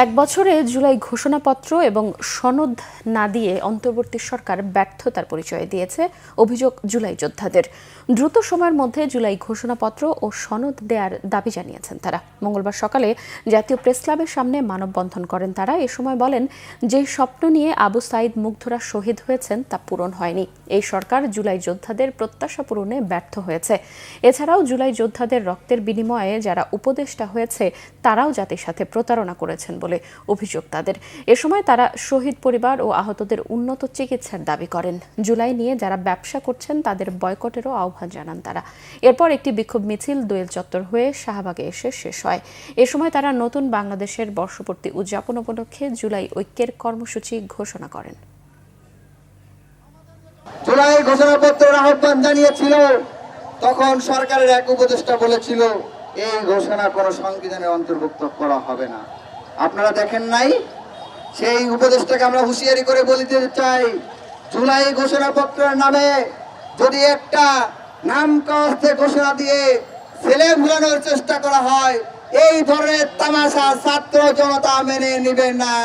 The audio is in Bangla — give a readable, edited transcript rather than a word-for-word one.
এক বছরে জুলাই ঘোষণাপত্র এবং সনদ না দিয়ে অন্তর্বর্তী সরকার ব্যর্থতার পরিচয় দিয়েছে অভিযোগ জুলাই যোদ্ধাদের। দ্রুত সময়ের মধ্যে জুলাই ঘোষণাপত্র ও সনদ দেওয়ার দাবি জানিয়েছেন তারা। মঙ্গলবার সকালে জাতীয় প্রেসক্লাবের সামনে মানববন্ধন করেন তারা। এ সময় বলেন, যে স্বপ্ন নিয়ে আবু সাঈদ মুগ্ধরা শহীদ হয়েছেন তা পূরণ হয়নি। এই সরকার জুলাই যোদ্ধাদের প্রত্যাশা পূরণে ব্যর্থ হয়েছে। এছাড়াও জুলাই যোদ্ধাদের রক্তের বিনিময়ে যারা উপদেষ্টা হয়েছে তারাও জাতির সাথে প্রতারণা করেছেন বলে অভিযোগ তাদের। এ সময় তারা শহীদ পরিবার ও আহতদের উন্নত চিকিৎসার দাবি করেন। জুলাই নিয়ে যারা ব্যবসা করছেন তাদের বয়কটেরও আহ্বান জানান তারা। এরপর একটি বিক্ষোভ মিছিল দোয়েল চত্বর হয়ে শাহবাগে এসে শেষ হয়। এ সময় তারা নতুন বাংলাদেশের বর্ষপূর্তি উদযাপন উপলক্ষে জুলাই ঐক্যের কর্মসূচি ঘোষণা করেন। জুলাই ঘোষণাপত্রের আহ্বান জানিয়েছিল, তখন সরকারের এক উপদেষ্টা বলেছিল এই ঘোষণা কোনো সংবিধানে অন্তর্ভুক্ত করা হবে না। আপনারা দেখেন নাই? সেই উপদেষ্টাকে আমরা হুঁশিয়ারি করে বলে দিতে চাই, জুলাই ঘোষণাপত্রের নামে যদি একটা নাম কাস্তে ঘোষণা দিয়ে ছেলে ভুলানোর চেষ্টা করা হয়, এই ধরনের তামাশা ছাত্র জনতা মেনে নেবে না।